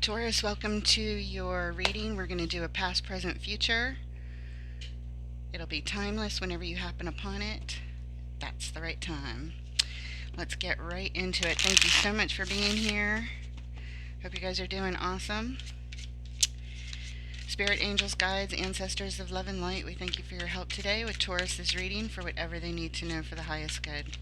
Taurus, welcome to your reading. We're going to do a past, present, future. It'll be timeless whenever you happen upon it. That's the right time. Let's get right into it. Thank you so much for being here. Hope you guys are doing awesome. Spirit, angels, guides, ancestors of love and light, we thank you for your help today with Taurus's reading for whatever they need to know for the highest good.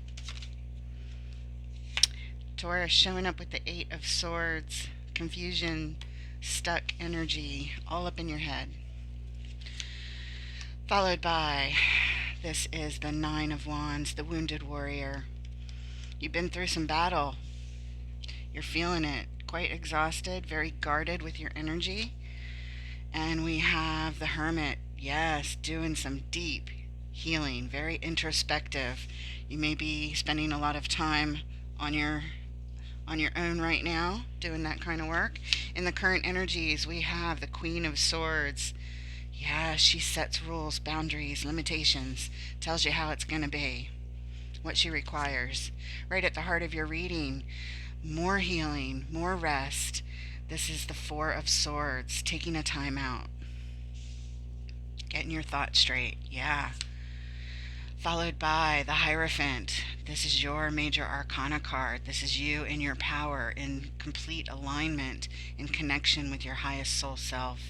Taurus showing up with the Eight of Swords, confusion, stuck energy, all up in your head. Followed by, this is the Nine of Wands, the wounded warrior. You've been through some battle. You're feeling it. Quite exhausted, very guarded with your energy. And we have the Hermit. Yes, doing some deep healing, very introspective. You may be spending a lot of time on your own right now, doing that kind of work. In the current energies, we have the Queen of Swords. Yeah, she sets rules, boundaries, limitations, tells you how it's going to be, what she requires. Right at the heart of your reading, more healing, more rest. This is the Four of Swords, taking a time out, getting your thoughts straight. Yeah. Followed by the Hierophant. This is your major arcana card. This is you in your power, in complete alignment, in connection with your highest soul self.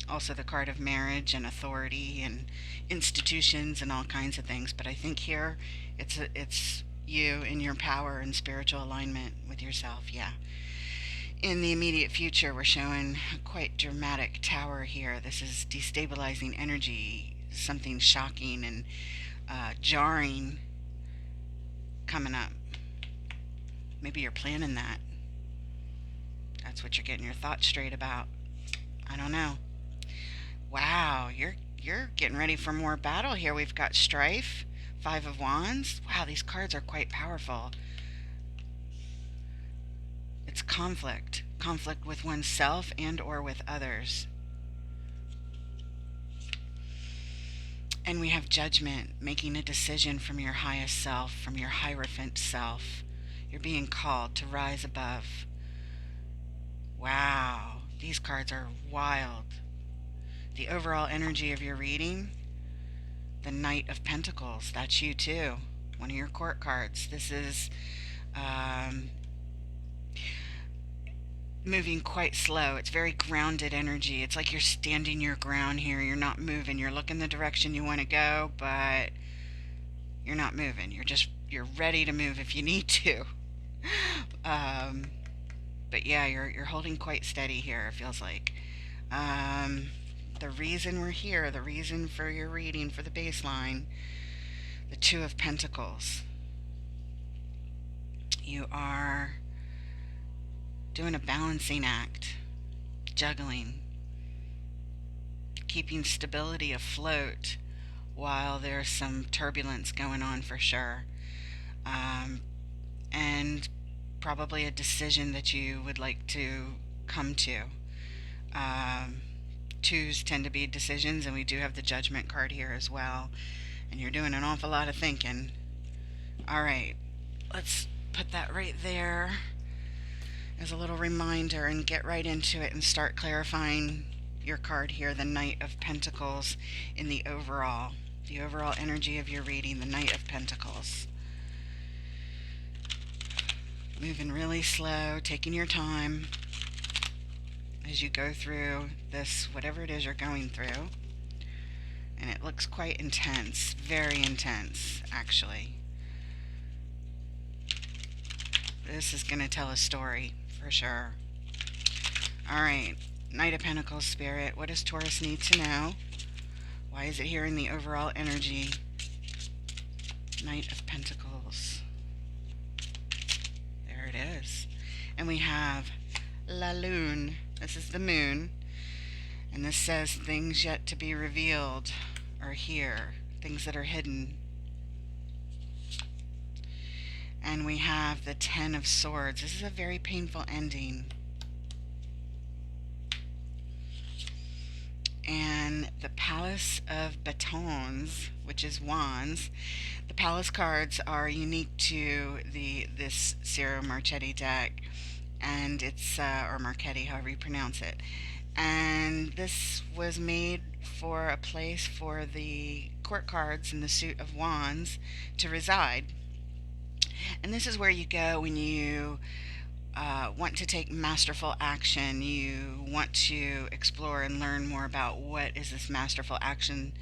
Also the card of marriage and authority and institutions and all kinds of things. But I think here it's you in your power and spiritual alignment with yourself. Yeah. In the immediate future, we're showing a quite dramatic tower here. This is destabilizing energy, something shocking and jarring coming up. Maybe you're planning that. That's what you're getting your thoughts straight about. I don't know. Wow, you're getting ready for more battle here. We've got strife, Five of Wands. Wow, these cards are quite powerful. It's conflict with oneself and or with others. And we have judgment, making a decision from your highest self, from your Hierophant self. You're being called to rise above. Wow, these cards are wild. The overall energy of your reading, the Knight of Pentacles, that's you too. One of your court cards. This is moving quite slow. It's very grounded energy. It's like you're standing your ground here. You're not moving. You're looking the direction you want to go, but you're not moving. You're ready to move if you need to. But yeah, you're holding quite steady here, it feels like. The reason we're here, the reason for your reading for the baseline, the Two of Pentacles. You are doing a balancing act, juggling, keeping stability afloat while there's some turbulence going on for sure. And probably a decision that you would like to come to. Twos tend to be decisions, and we do have the Judgment card here as well. And you're doing an awful lot of thinking. All right, let's put that right there as a little reminder and get right into it and start clarifying your card here, the Knight of Pentacles, in the overall energy of your reading, the Knight of Pentacles. Moving really slow, taking your time as you go through this, whatever it is you're going through. And it looks quite intense, very intense, actually. This is going to tell a story, for sure. Alright, Knight of Pentacles Spirit, what does Taurus need to know? Why is it here in the overall energy? Knight of Pentacles. There it is. And we have La Lune. This is the moon. And this says things yet to be revealed are here. Things that are hidden. And we have the Ten of Swords. This is a very painful ending. And the Palace of Batons, which is wands. The Palace cards are unique to this Ciro Marchetti deck. and it's or Marchetti, however you pronounce it. And this was made for a place for the court cards and the suit of wands to reside. And this is where you go when you want to take masterful action. You want to explore and learn more about what is this masterful action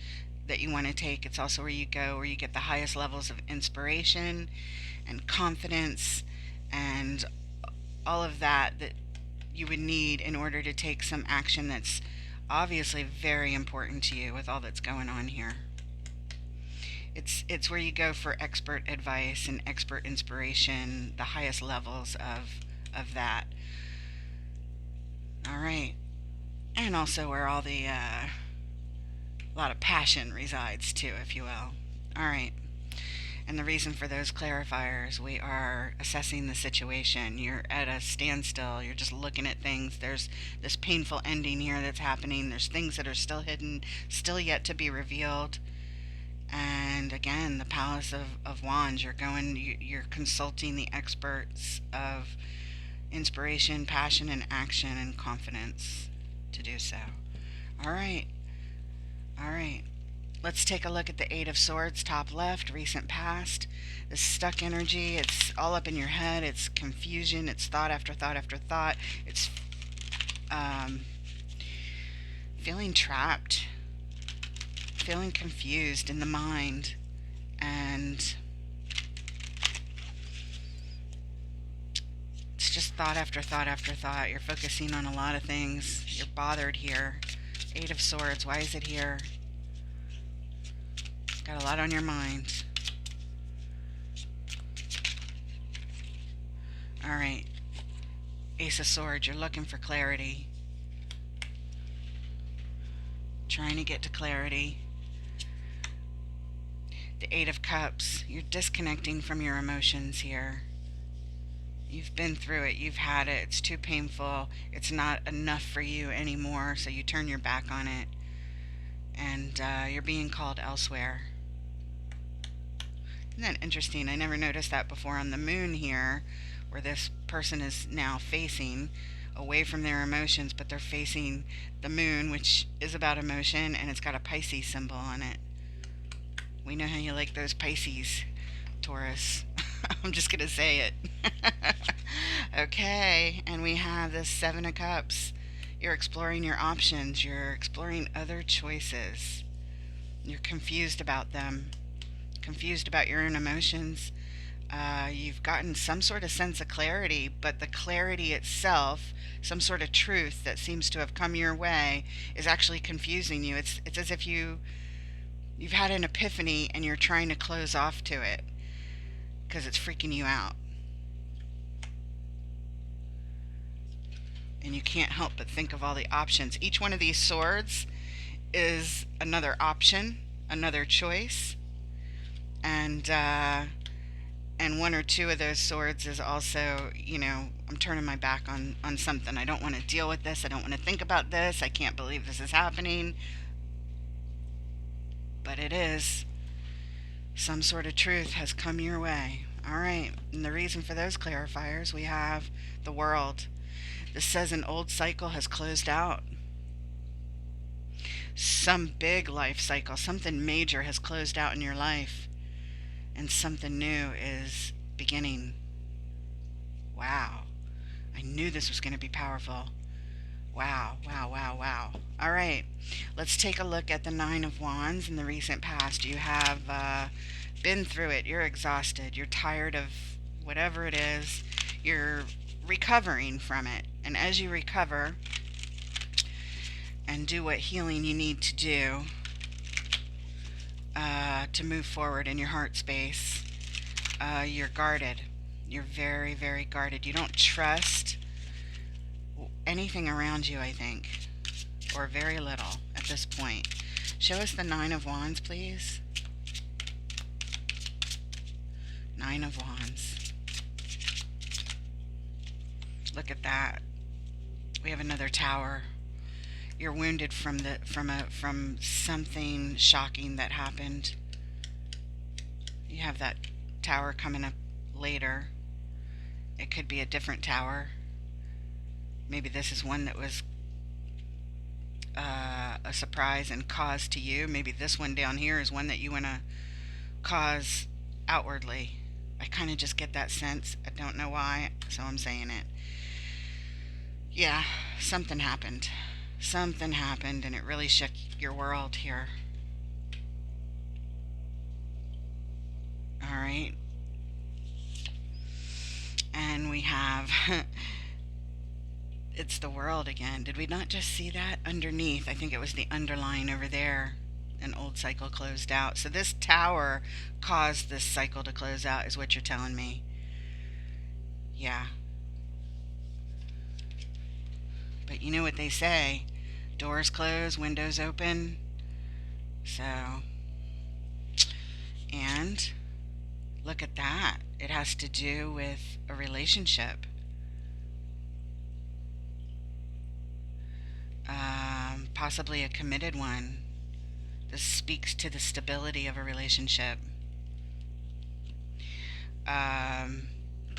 that you want to take. It's also where you go where you get the highest levels of inspiration and confidence and all of that you would need in order to take some action that's obviously very important to you with all that's going on here. It's where you go for expert advice and expert inspiration, the highest levels of that. All right, and also where all the a lot of passion resides too, if you will. All right. And the reason for those clarifiers, we are assessing the situation. You're at a standstill. You're just looking at things. There's this painful ending here that's happening. There's things that are still hidden, still yet to be revealed. And again, the Palace of Wands. You're consulting the experts of inspiration, passion, and action, and confidence to do so. All right. All right. Let's take a look at the Eight of Swords, top left, recent past. This stuck energy, it's all up in your head. It's confusion. It's thought after thought after thought. It's feeling trapped, feeling confused in the mind. And it's just thought after thought after thought. You're focusing on a lot of things. You're bothered here. Eight of Swords, why is it here? Got a lot on your mind. Alright. Ace of Swords, you're looking for clarity. Trying to get to clarity. The Eight of Cups, you're disconnecting from your emotions here. You've been through it. You've had it. It's too painful. It's not enough for you anymore, so you turn your back on it. And you're being called elsewhere. Isn't that interesting? I never noticed that before on the moon here, where this person is now facing away from their emotions, but they're facing the moon, which is about emotion, and it's got a Pisces symbol on it. We know how you like those Pisces, Taurus. I'm just going to say it. Okay, and we have this Seven of Cups. You're exploring your options. You're exploring other choices. You're confused about them. Confused about your own emotions. You've gotten some sort of sense of clarity, but the clarity itself, some sort of truth that seems to have come your way, is actually confusing you. It's as if you've had an epiphany and you're trying to close off to it because it's freaking you out. And you can't help but think of all the options. Each one of these swords is another option, another choice. And one or two of those swords is also, I'm turning my back on something. I don't want to deal with this. I don't want to think about this. I can't believe this is happening. But it is. Some sort of truth has come your way. All right. And the reason for those clarifiers, we have the World. This says an old cycle has closed out. Some big life cycle, something major has closed out in your life. And something new is beginning. Wow. I knew this was going to be powerful. Wow, wow, wow, wow. All right. Let's take a look at the Nine of Wands in the recent past. You have been through it. You're exhausted. You're tired of whatever it is. You're recovering from it. And as you recover and do what healing you need to do, to move forward in your heart space, you're guarded. You're very, very guarded. You don't trust anything around you, I think, or very little at this point. Show us the Nine of Wands, please. Nine of Wands. Look at that. We have another Tower. You're wounded from something shocking that happened. You have that Tower coming up later. It could be a different Tower. Maybe this is one that was a surprise and cause to you. Maybe this one down here is one that you want to cause outwardly. I kind of just get that sense. I don't know why, so I'm saying it. Yeah, something happened. Something happened, and it really shook your world here. All right. And we have it's the world again. Did we not just see that underneath? I think it was the underline over there. An old cycle closed out. So this tower caused this cycle to close out, is what you're telling me. Yeah. But you know what they say, doors close, windows open. So, and look at that. It has to do with a relationship. Possibly a committed one. This speaks to the stability of a relationship. Um,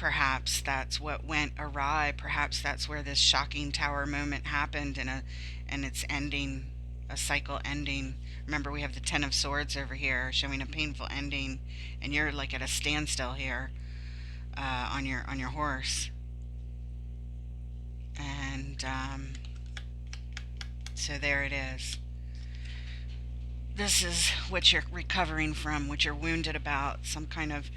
Perhaps that's what went awry. Perhaps that's where this shocking tower moment happened, and it's ending, a cycle ending. Remember, we have the Ten of Swords over here showing a painful ending, and you're like at a standstill here on your horse, and so there it is. This is what you're recovering from, what you're wounded about, some kind of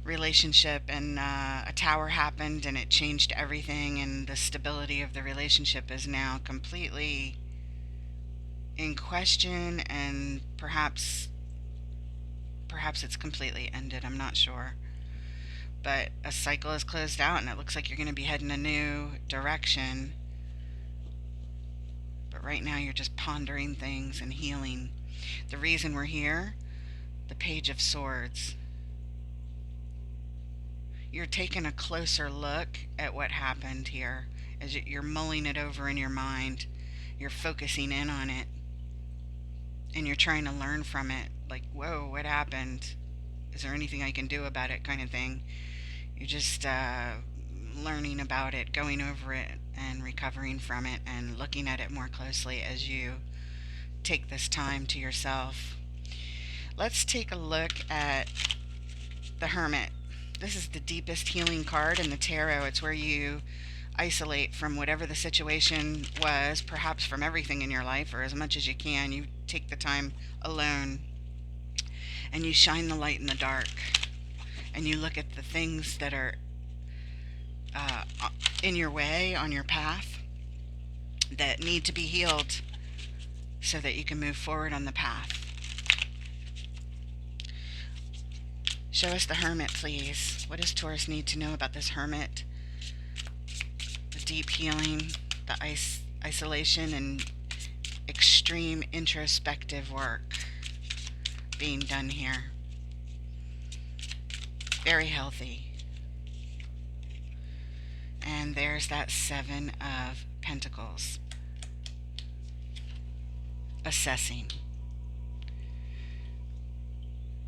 relationship, and a tower happened and it changed everything, and the stability of the relationship is now completely in question, and perhaps it's completely ended. I'm not sure. But a cycle is closed out, and it looks like you're going to be heading a new direction. But right now you're just pondering things and healing. The reason we're here, the Page of Swords. You're taking a closer look at what happened here as you're mulling it over in your mind. You're focusing in on it, and you're trying to learn from it. Like, whoa, what happened? Is there anything I can do about it, kind of thing. You're just learning about it, going over it, and recovering from it, and looking at it more closely as you take this time to yourself. Let's take a look at the Hermit. This is the deepest healing card in the tarot. It's where you isolate from whatever the situation was, perhaps from everything in your life, or as much as you can. You take the time alone, and you shine the light in the dark, and you look at the things that are uh, in your way, on your path, that need to be healed so that you can move forward on the path. Show us the Hermit, please. What does Taurus need to know about this Hermit? The deep healing, the isolation, and extreme introspective work being done here. Very healthy. And there's that Seven of Pentacles. Assessing.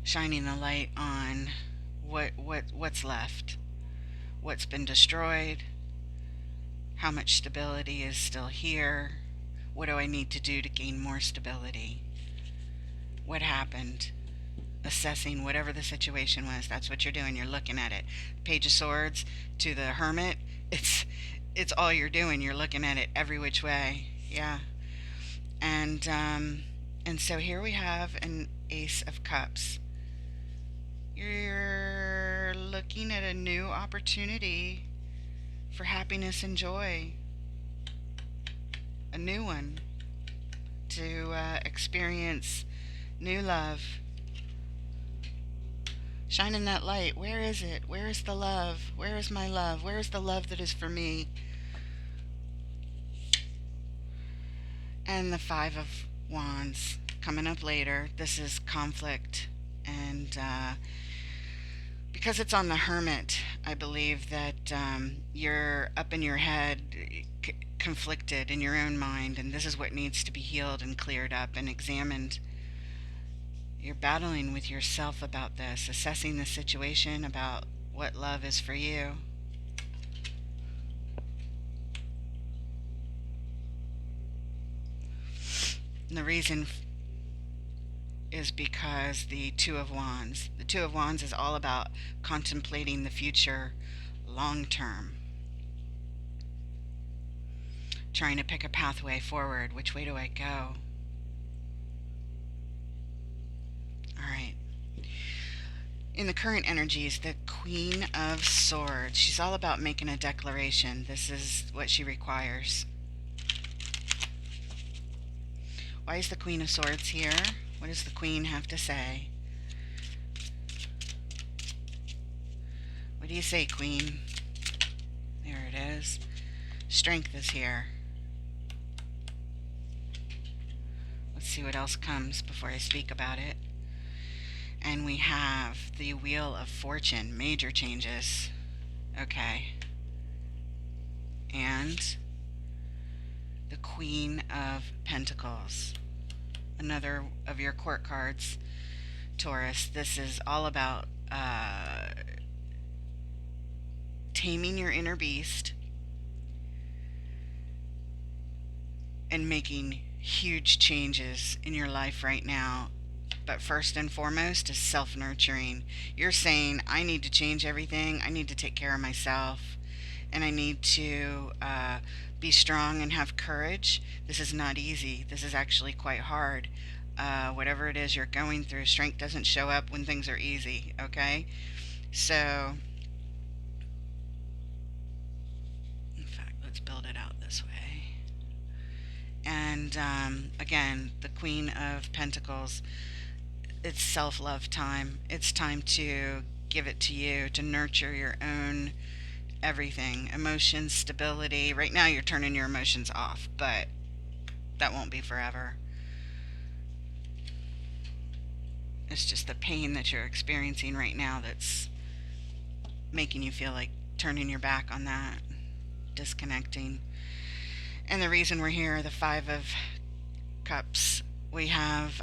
Shining the light on what's left, what's been destroyed, how much stability is still here, what do I need to do to gain more stability, what happened. Assessing whatever the situation was. That's what you're doing. You're looking at it. Page of Swords to the Hermit, it's all you're doing. You're looking at it every which way. Yeah. And so here we have an Ace of Cups. You're looking at a new opportunity for happiness and joy. A new one. To experience new love. Shining that light. Where is it? Where is the love? Where is my love? Where is the love that is for me? And the Five of Wands coming up later. This is conflict, and because it's on the Hermit, I believe that you're up in your head, conflicted in your own mind, and this is what needs to be healed and cleared up and examined. You're battling with yourself about this, assessing the situation, about what love is for you. And the reason is because the Two of Wands. The Two of Wands is all about contemplating the future long term, trying to pick a pathway forward. Which way do I go? All right. In the current energies, the Queen of Swords. She's all about making a declaration. This is what she requires. Why is the Queen of Swords here? What does the Queen have to say? What do you say, Queen? There it is. Strength is here. Let's see what else comes before I speak about it. And we have the Wheel of Fortune. Major changes. Okay. And the Queen of Pentacles. Another of your court cards, Taurus. This is all about taming your inner beast and making huge changes in your life right now. But first and foremost is self-nurturing. You're saying, I need to change everything. I need to take care of myself. And I need to be strong and have courage. This is not easy. This is actually quite hard. Whatever it is you're going through, strength doesn't show up when things are easy, okay? So, in fact, let's build it out this way. And again, the Queen of Pentacles, it's self-love time. It's time to give it to you, to nurture your own everything. Emotions, stability. Right now you're turning your emotions off, but that won't be forever. It's just the pain that you're experiencing right now that's making you feel like turning your back on that, disconnecting. And the reason we're here, the Five of Cups, we have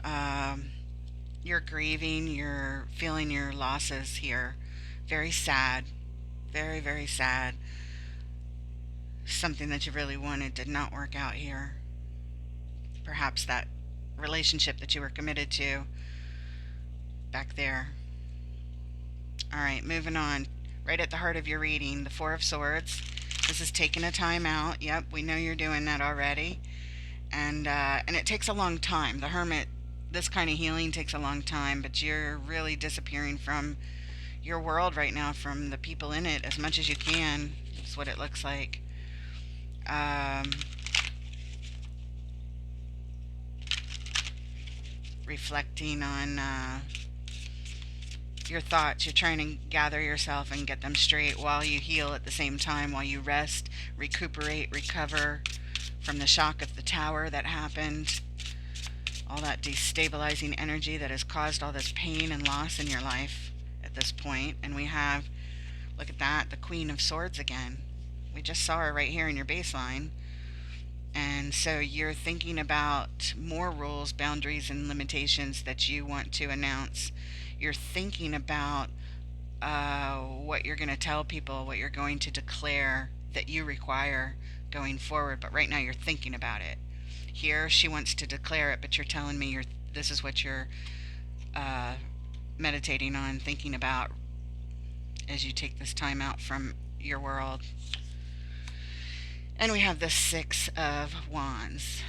you're grieving, you're feeling your losses here. Very sad. Very, very sad. Something that you really wanted did not work out here. Perhaps that relationship that you were committed to back there. All right, moving on. Right at the heart of your reading, the Four of Swords. This is taking a time out. Yep, we know you're doing that already. And it takes a long time. The Hermit, this kind of healing takes a long time, but you're really disappearing from your world right now, from the people in it, as much as you can. That's what it looks like. Reflecting on your thoughts. You're trying to gather yourself and get them straight while you heal at the same time, while you rest, recuperate, recover from the shock of the tower that happened. All that destabilizing energy that has caused all this pain and loss in your life at this point. And we have, look at that, the Queen of Swords again. We just saw her right here in your baseline. And so you're thinking about more rules, boundaries, and limitations that you want to announce. You're thinking about what you're going to tell people, what you're going to declare that you require going forward. But right now you're thinking about it. Here she wants to declare it, but you're telling me this is what you're meditating on, thinking about as you take this time out from your world. And we have the Six of Wands.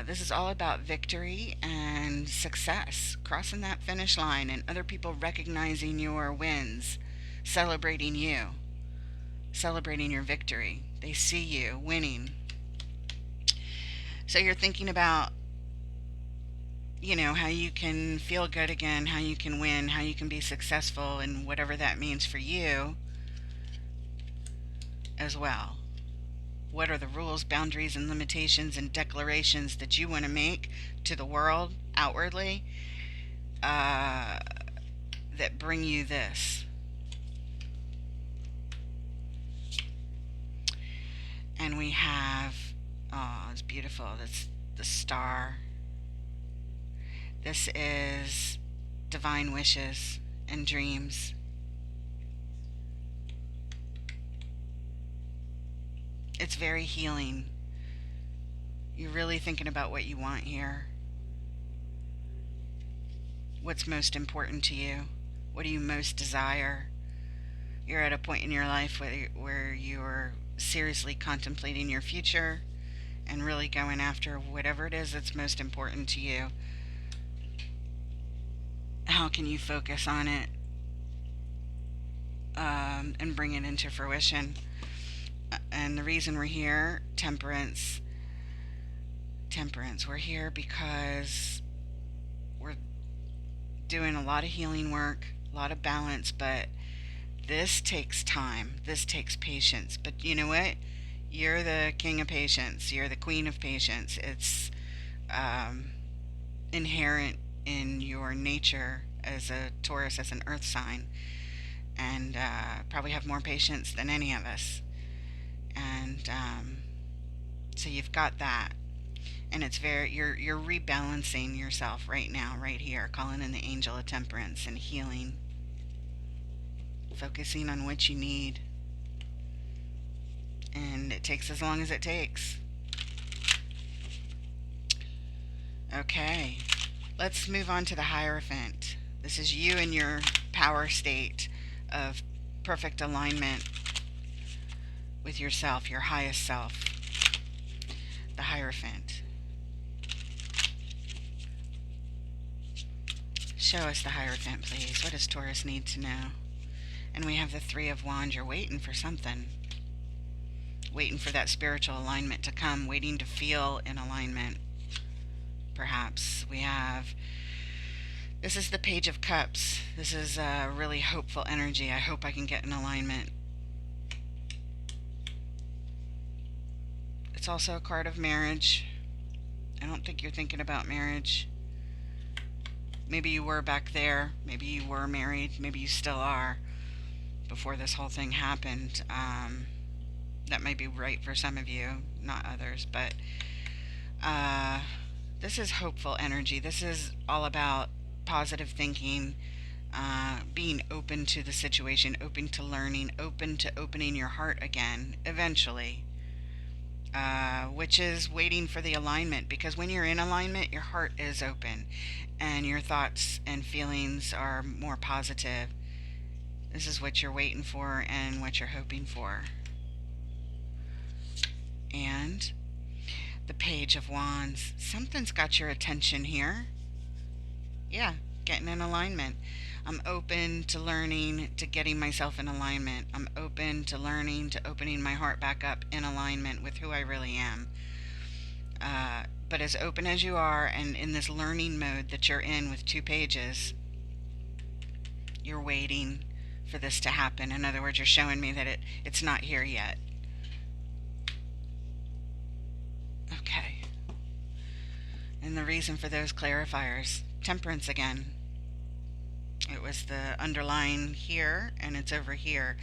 This is all about victory and success, crossing that finish line and other people recognizing your wins, celebrating you, celebrating your victory. They see you winning. So you're thinking about, how you can feel good again, how you can win, how you can be successful, and whatever that means for you as well. What are the rules, boundaries, and limitations and declarations that you want to make to the world outwardly that bring you this? And we have, oh, it's beautiful. That's the Star. This is divine wishes and dreams. It's very healing. You're really thinking about what you want here. What's most important to you? What do you most desire? You're at a point in your life where you're seriously contemplating your future and really going after whatever it is that's most important to you. How can you focus on it and bring it into fruition? And the reason we're here, temperance. Temperance. We're here because we're doing a lot of healing work, a lot of balance, but this takes time. This takes patience. But you know what? You're the king of patience. You're the queen of patience. It's inherent in your nature as a Taurus, as an earth sign, and probably have more patience than any of us. And so you've got that. And it's very, you're rebalancing yourself right now, right here, calling in the angel of temperance and healing, focusing on what you need. And it takes as long as it takes. Okay, let's move on to the Hierophant. This is you in your power state of perfect alignment with yourself, your highest self. The Hierophant. Show us the Hierophant, please. What does Taurus need to know? And we have the Three of Wands. You're waiting for something. Waiting for that spiritual alignment to come. Waiting to feel in alignment. Perhaps. We have... This is the Page of Cups. This is a really hopeful energy. I hope I can get in alignment. It's also a card of marriage. I don't think you're thinking about marriage. Maybe you were back there. Maybe you were married. Maybe you still are before this whole thing happened. That might be right for some of you, not others. But this is hopeful energy. This is all about positive thinking, being open to the situation, open to learning, open to opening your heart again, eventually. Which is waiting for the alignment, because when you're in alignment, your heart is open and your thoughts and feelings are more positive. This is what you're waiting for and what you're hoping for. And the Page of Wands. Something's got your attention here. Yeah, getting in alignment. I'm open to learning, to getting myself in alignment. I'm open to learning, to opening my heart back up in alignment with who I really am. But as open as you are, and in this learning mode that you're in with 2 pages, you're waiting for this to happen. In other words, you're showing me that it's not here yet. Okay. And the reason for those clarifiers, temperance again. It was the underlying here, and it's over here.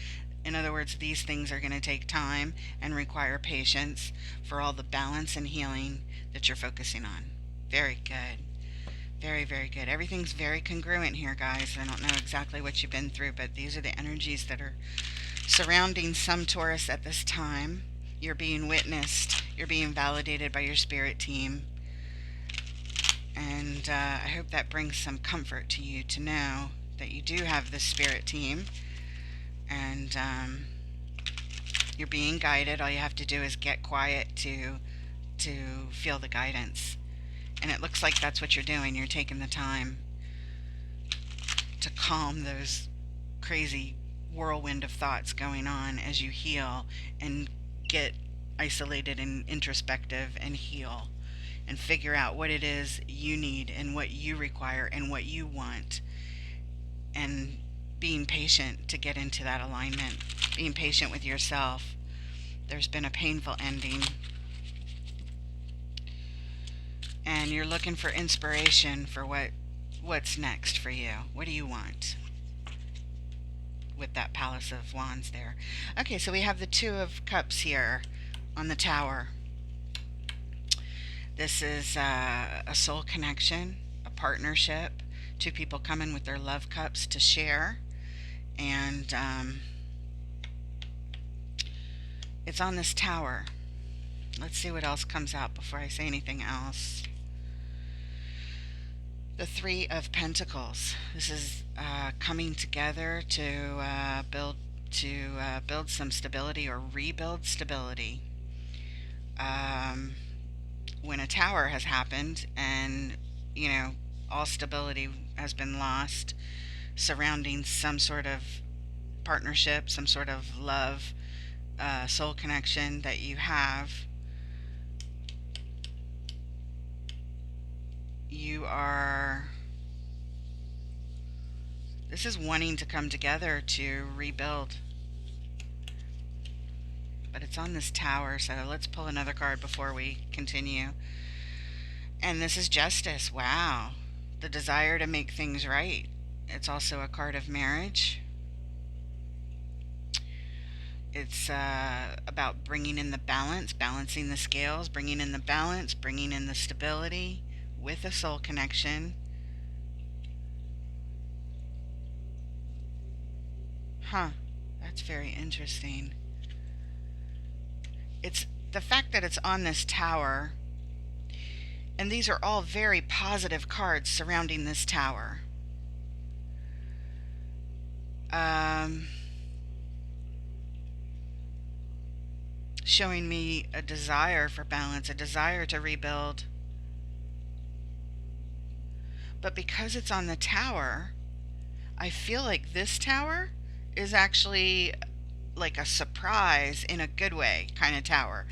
In other words, these things are going to take time and require patience for all the balance and healing that you're focusing on. Very good. Very, very good. Everything's very congruent here, guys. I don't know exactly what you've been through, but these are the energies that are surrounding some Taurus at this time. You're being witnessed. You're being validated by your spirit team. And I hope that brings some comfort to you to know that you do have this spirit team. And you're being guided. All you have to do is get quiet to feel the guidance. And it looks like that's what you're doing. You're taking the time to calm those crazy whirlwind of thoughts going on as you heal and get isolated and introspective and heal and figure out what it is you need and what you require and what you want, and being patient to get into that alignment, being patient with yourself. There's been a painful ending, and you're looking for inspiration for what's next for you. What do you want with that Palace of Wands there? Okay, so we have the Two of Cups here on the Tower. This is a soul connection, a partnership, 2 people coming with their love cups to share. And it's on this tower. Let's see what else comes out before I say anything else. The Three of Pentacles. This is coming together to build some stability or rebuild stability. When a tower has happened and all stability has been lost surrounding some sort of partnership, some sort of love, soul connection that you have, this is wanting to come together to rebuild. But it's on this tower, so let's pull another card before we continue. And this is Justice. Wow. The desire to make things right. It's also a card of marriage. It's about bringing in the balance, balancing the scales, bringing in the balance, bringing in the stability with a soul connection. Huh. That's very interesting. It's the fact that it's on this tower, and these are all very positive cards surrounding this tower. Showing me a desire for balance, a desire to rebuild. But because it's on the tower, I feel like this tower is actually like a surprise in a good way kind of tower.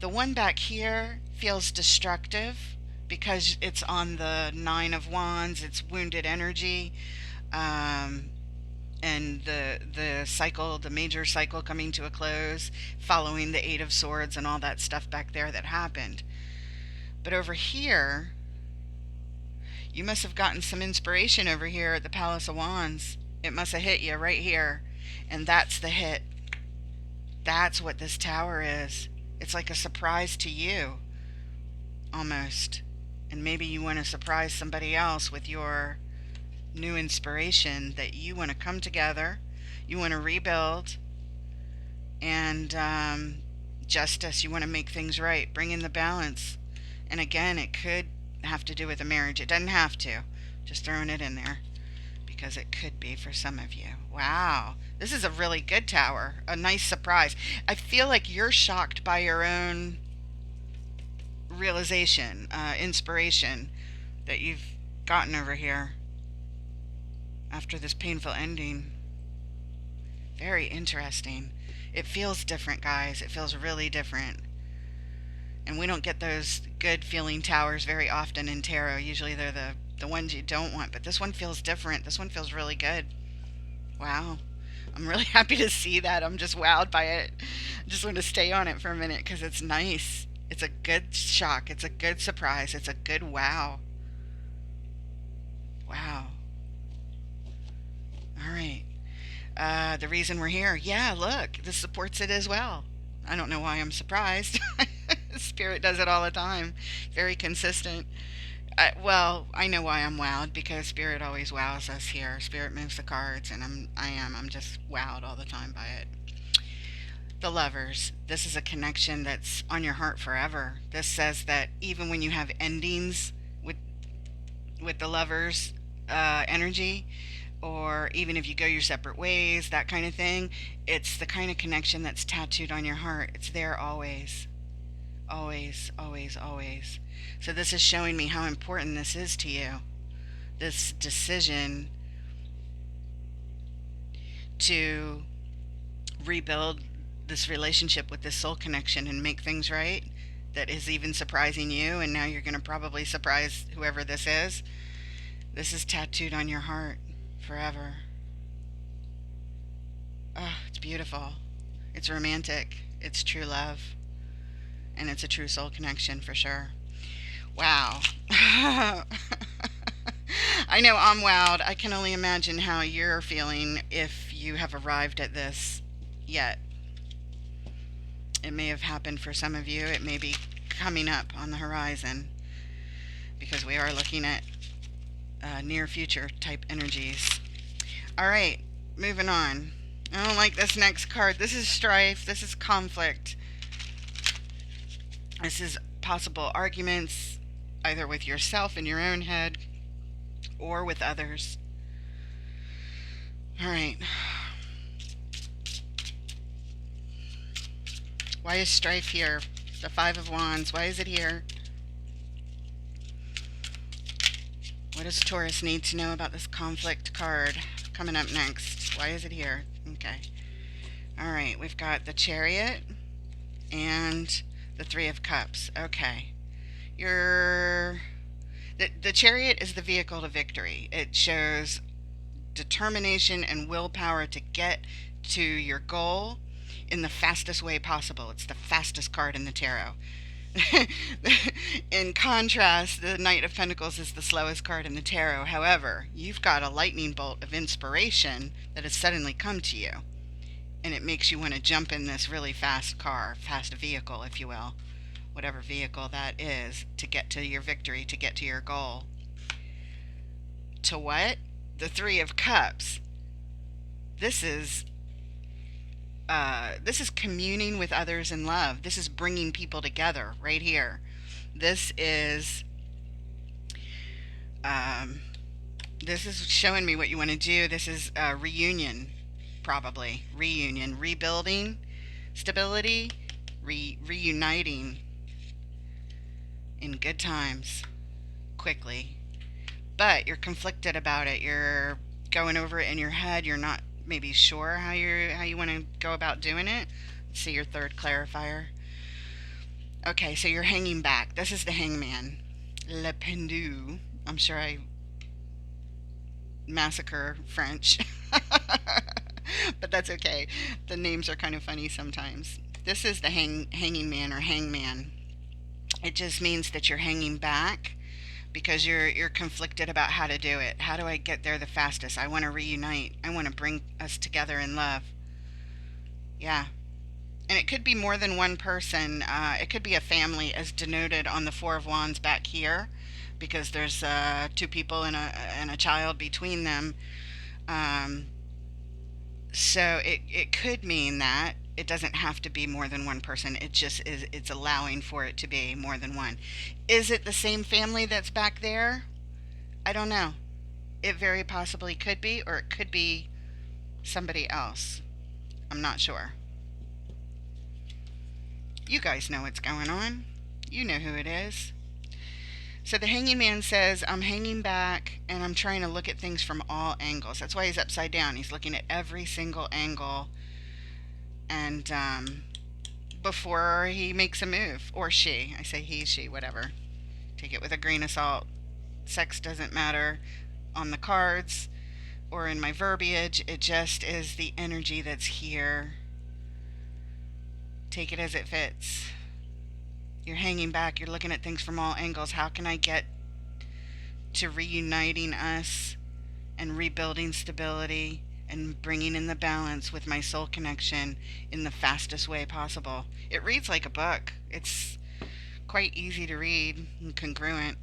The one back here feels destructive because it's on the Nine of Wands. It's wounded energy, and the cycle, the major cycle coming to a close, following the Eight of Swords and all that stuff back there that happened. But over here, you must have gotten some inspiration over here at the Palace of Wands. It must have hit you right here, and that's the hit. That's what this tower is. It's like a surprise to you, almost. And maybe you want to surprise somebody else with your new inspiration that you want to come together, you want to rebuild, and justice. You want to make things right, bring in the balance. And again, it could have to do with a marriage. It doesn't have to. Just throwing it in there because it could be for some of you. Wow. This is a really good tower. A nice surprise. I feel like you're shocked by your own realization, inspiration that you've gotten over here after this painful ending. Very interesting. It feels different, guys. It feels really different. And we don't get those good feeling towers very often in tarot. Usually they're the ones you don't want. But this one feels different. This one feels really good. Wow. I'm really happy to see that. I'm just wowed by it. I just want to stay on it for a minute because it's nice. It's a good shock. It's a good surprise. It's a good wow. Wow. All right. The reason we're here. Yeah, look. This supports it as well. I don't know why I'm surprised. Spirit does it all the time. Very consistent. Well, I know why I'm wowed, because Spirit always wows us here. Spirit moves the cards, and I'm just wowed all the time by it. The Lovers. This is a connection that's on your heart forever. This says that even when you have endings with the Lovers energy, or even if you go your separate ways, that kind of thing, it's the kind of connection that's tattooed on your heart. It's there always. Always, always, always. So this is showing me how important this is to you. This decision to rebuild this relationship with this soul connection and make things right, that is even surprising you, and now you're going to probably surprise whoever this is. This is tattooed on your heart forever. Oh, it's beautiful. It's romantic. It's true love. And it's a true soul connection for sure. Wow. I know I'm wowed. I can only imagine how you're feeling if you have arrived at this yet. It may have happened for some of you. It may be coming up on the horizon, because we are looking at near future type energies. All right, moving on. I don't like this next card. This is strife. This is conflict. This is possible arguments either with yourself in your own head or with others. All right. Why is strife here? The Five of Wands. Why is it here? What does Taurus need to know about this conflict card coming up next? Why is it here? Okay. All right. We've got the Chariot and the Three of Cups. Okay. The Chariot is the vehicle to victory. It shows determination and willpower to get to your goal in the fastest way possible. It's the fastest card in the tarot. In contrast, the Knight of Pentacles is the slowest card in the tarot. However, you've got a lightning bolt of inspiration that has suddenly come to you, and it makes you want to jump in this really fast car, fast vehicle, if you will, whatever vehicle that is, to get to your victory, to get to your goal. To what? The Three of Cups. This is communing with others in love. This is bringing people together right here. This is showing me what you want to do. This is reunion, probably reunion, rebuilding, stability, reuniting in good times, quickly. But you're conflicted about it. You're going over it in your head. You're not maybe sure how you want to go about doing it. Let's see your third clarifier. Okay, so you're hanging back. This is the Hangman. Le Pendu. I'm sure I massacre French. But that's okay. The names are kind of funny sometimes. This is the hanging man or hangman. It just means that you're hanging back because you're conflicted about how to do it. How do I get there the fastest? I want to reunite. I want to bring us together in love. Yeah. And it could be more than one person. It could be a family, as denoted on the Four of Wands back here, because there's two people and a child between them. So it could mean that it doesn't have to be more than one person. It just is. It's allowing for it to be more than one. Is it the same family that's back there? I don't know. It very possibly could be, or it could be somebody else. I'm not sure. You guys know what's going on. You know who it is. So the hanging man says, I'm hanging back and I'm trying to look at things from all angles. That's why he's upside down. He's looking at every single angle. And before he makes a move, or she, I say he, she, whatever. Take it with a grain of salt. Sex doesn't matter on the cards or in my verbiage. It just is the energy that's here. Take it as it fits. You're hanging back. You're looking at things from all angles. How can I get to reuniting us and rebuilding stability and bringing in the balance with my soul connection in the fastest way possible? It reads like a book. It's quite easy to read and congruent.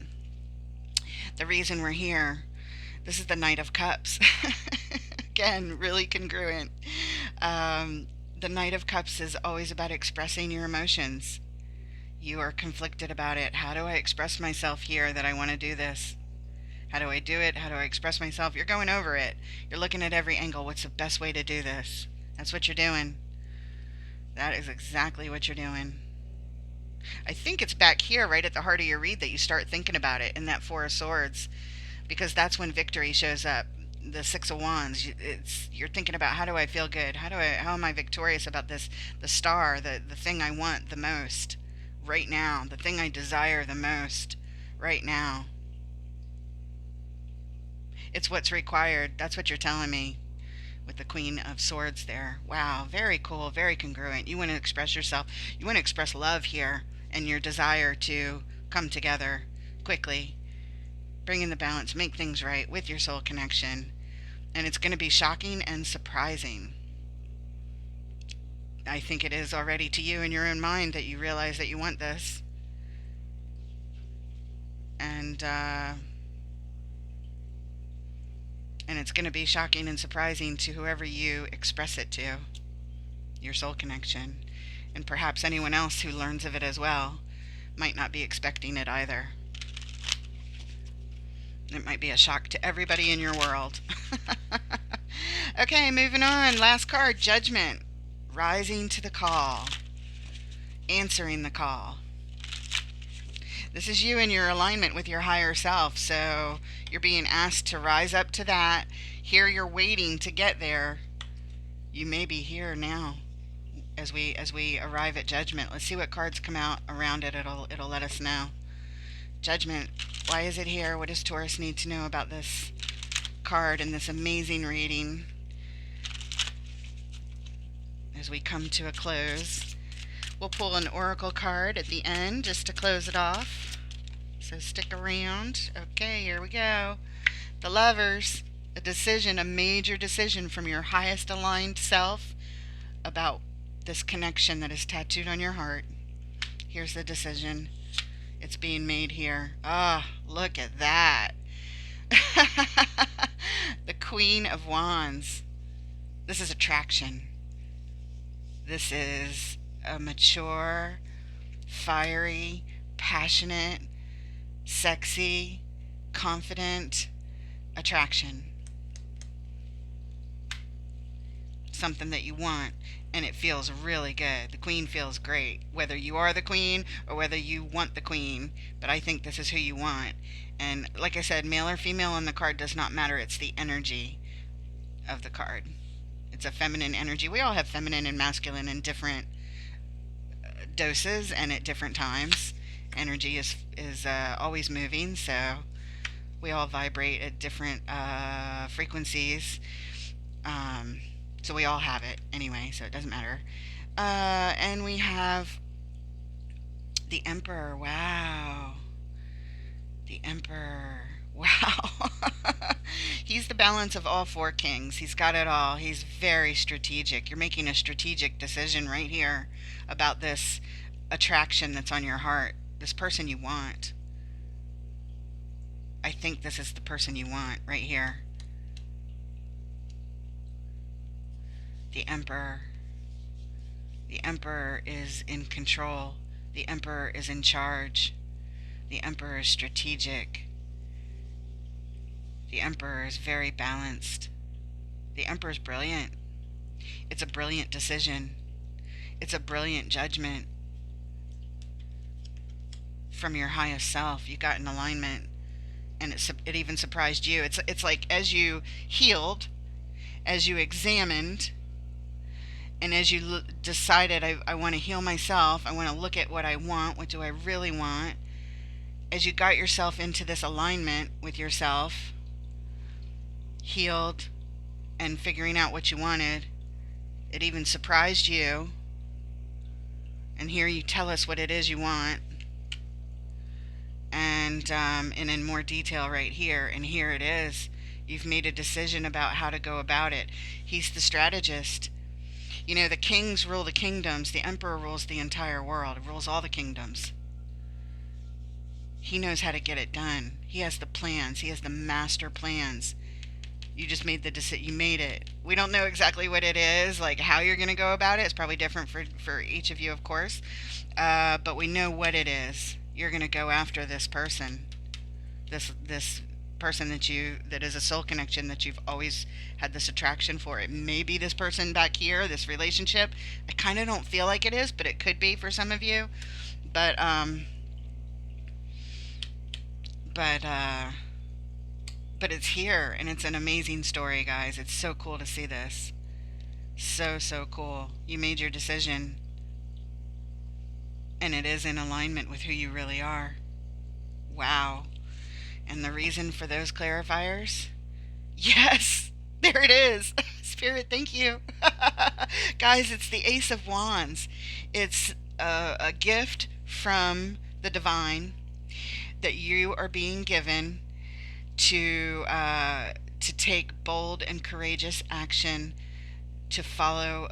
The reason we're here, this is the Knight of Cups. Again, really congruent. The Knight of Cups is always about expressing your emotions. You are conflicted about it. How do I express myself here that I want to do this? How do I do it? How do I express myself? You're going over it. You're looking at every angle. What's the best way to do this? That's what you're doing. That is exactly what you're doing. I think it's back here, right at the heart of your read, that you start thinking about it in that Four of Swords, because that's when victory shows up. The Six of Wands. You're thinking about, how do I feel good? How am I victorious about this? The star, the thing I want the most right now, the thing I desire the most right now. It's what's required. That's what you're telling me with the Queen of Swords there. Wow, very cool, very congruent. You want to express yourself. You want to express love here and your desire to come together quickly, bring in the balance, make things right with your soul connection. And it's going to be shocking and surprising. I think it is already to you in your own mind that you realize that you want this. And it's going to be shocking and surprising to whoever you express it to, your soul connection, and perhaps anyone else who learns of it as well. might not be expecting it either. It might be a shock to everybody in your world. Okay, moving on. Last card, Judgment. Rising to the call. Answering the call. This is you in your alignment with your higher self. So you're being asked to rise up to that. Here you're waiting to get there. You may be here now as we arrive at Judgment. Let's see what cards come out around it. It'll let us know. Judgment. Why is it here? What does Taurus need to know about this card and this amazing reading as we come to a close? We'll pull an oracle card at the end just to close it off. So stick around. Okay, here we go. The Lovers. A decision, a major decision from your highest aligned self about this connection that is tattooed on your heart. Here's the decision. It's being made here. Ah, look at that. The Queen of Wands. This is attraction. This is a mature, fiery, passionate, sexy, confident attraction. Something that you want, and it feels really good. The Queen feels great, whether you are the Queen or whether you want the Queen, but I think this is who you want. And like I said, male or female on the card does not matter. It's the energy of the card. It's a feminine energy. We all have feminine and masculine in different doses and at different times. Energy is always moving, so we all vibrate at different frequencies. So we all have it anyway, so it doesn't matter. And we have the Emperor. Wow. The Emperor. Wow. He's the balance of all four kings. He's got it all. He's very strategic. You're making a strategic decision right here about this attraction that's on your heart. This person you want. I think this is the person you want right here. The Emperor. The Emperor is in control. The Emperor is in charge. The Emperor is strategic. The Emperor is very balanced. The Emperor is brilliant. It's a brilliant decision. It's a brilliant judgment from your highest self. You got in alignment, and it even surprised you. It's like as you healed, as you examined, and as you decided, I want to heal myself, I want to look at what I want, what do I really want, as you got yourself into this alignment with yourself, healed, and figuring out what you wanted, it even surprised you. And here you tell us what it is you want, and in more detail right here. And here it is. You've made a decision about how to go about it. He's the strategist. You know, the kings rule the kingdoms. The Emperor rules the entire world. He rules all the kingdoms. He knows how to get it done. He has the plans. He has the master plans. You just made the decision. You made it. We don't know exactly what it is, like how you're going to go about it. It's probably different for each of you, of course. But we know what it is. You're going to go after this person. This person that is a soul connection that you've always had this attraction for. It may be this person back here, this relationship. I kind of don't feel like it is, but it could be for some of you. But it's here, and it's an amazing story, guys. It's so cool to see this. So cool. You made your decision, and it is in alignment with who you really are. Wow. And the reason for those clarifiers? Yes, there it is. Spirit, thank you. Guys, it's the Ace of Wands. It's a gift from the divine that you are being given to take bold and courageous action, to follow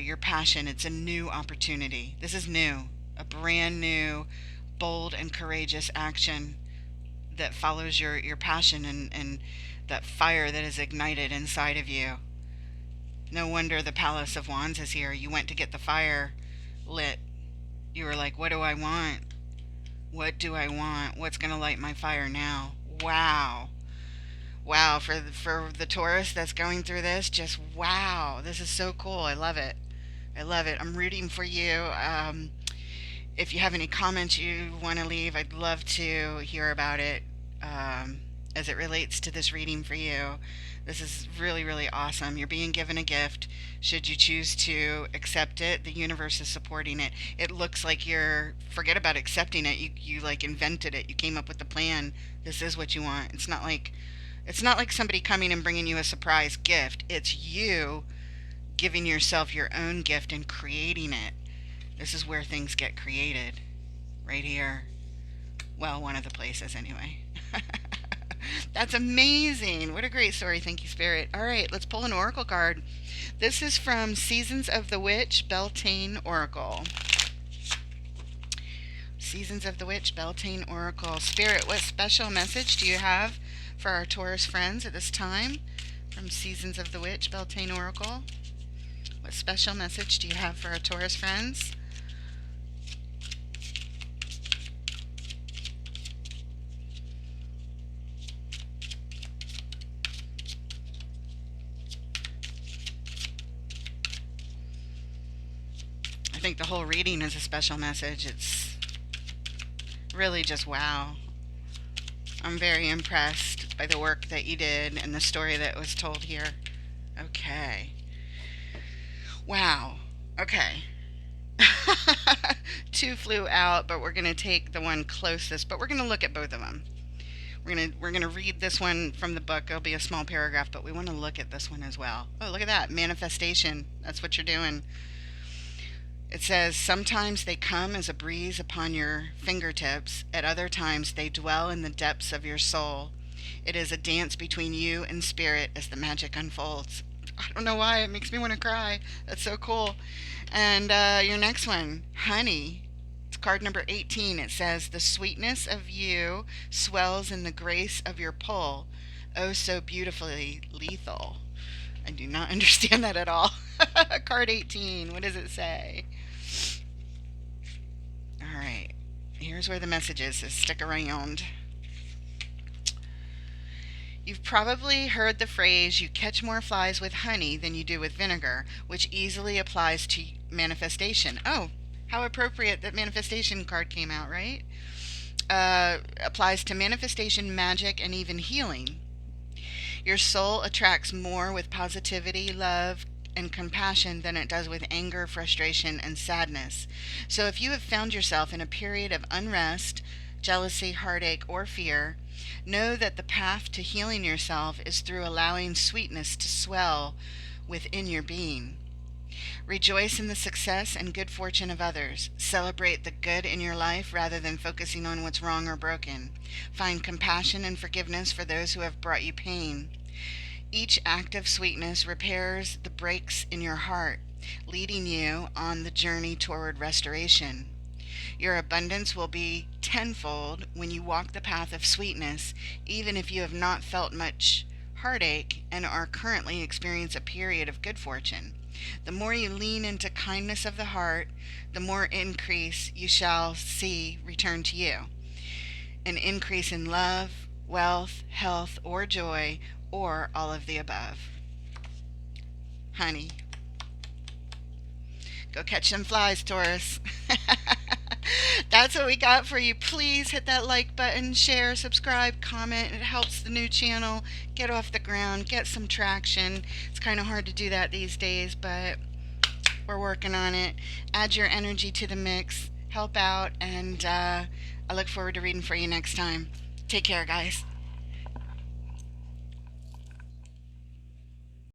your passion. It's a new opportunity. This is new, a brand new, bold and courageous action that follows your passion and that fire that is ignited inside of you. No wonder the Palace of Wands is here. You went to get the fire lit. You were like, what do I want? What do I want? What's going to light my fire now? Wow. Wow, for the Taurus that's going through this, just wow. This is so cool. I love it. I love it. I'm rooting for you. If you have any comments you want to leave, I'd love to hear about it um, as it relates to this reading for you. This is really, really awesome. You're being given a gift. Should you choose to accept it, the universe is supporting it. It looks like forget about accepting it. You like invented it. You came up with the plan. This is what you want. It's not like somebody coming and bringing you a surprise gift. It's you giving yourself your own gift and creating it. This is where things get created, right here. Well, one of the places, anyway. That's amazing. What a great story. Thank you, Spirit. All right, let's pull an oracle card. This is from Seasons of the Witch, Beltane Oracle. Seasons of the Witch, Beltane Oracle. Spirit, what special message do you have for our Taurus friends at this time? From Seasons of the Witch, Beltane Oracle. What special message do you have for our Taurus friends? I think the whole reading is a special message. It's really just wow. I'm very impressed by the work that you did and the story that was told here. Okay. Wow. Okay. Two flew out, but we're going to take the one closest, but we're going to look at both of them. We're going to read this one from the book. It'll be a small paragraph, but we want to look at this one as well. Oh, look at that. Manifestation. That's what you're doing. It says, sometimes they come as a breeze upon your fingertips. At other times they dwell in the depths of your soul. It is a dance between you and spirit as the magic unfolds. I don't know why. It makes me want to cry. That's so cool. And your next one, honey. It's card number 18. It says, the sweetness of you swells in the grace of your pull. Oh, so beautifully lethal. I do not understand that at all. Card 18. What does it say? All right. Here's where the message is. So stick around. You've probably heard the phrase, you catch more flies with honey than you do with vinegar, which easily applies to manifestation. Oh, how appropriate that manifestation card came out, right? Applies to manifestation, magic, and even healing. Your soul attracts more with positivity, love, and compassion than it does with anger, frustration, and sadness. So if you have found yourself in a period of unrest, jealousy, heartache, or fear, know that the path to healing yourself is through allowing sweetness to swell within your being. Rejoice in the success and good fortune of others. Celebrate the good in your life rather than focusing on what's wrong or broken. Find compassion and forgiveness for those who have brought you pain. Each act of sweetness repairs the breaks in your heart, leading you on the journey toward restoration. Your abundance will be tenfold when you walk the path of sweetness, even if you have not felt much heartache and are currently experiencing a period of good fortune. The more you lean into kindness of the heart, the more increase you shall see return to you. An increase in love, wealth, health, or joy, or all of the above. Honey. Go catch some flies, Taurus. That's what we got for you. Please hit that like button, share, subscribe, comment. It helps the new channel get off the ground, get some traction. It's kind of hard to do that these days, but we're working on it. Add your energy to the mix, help out, and I look forward to reading for you next time. Take care, guys.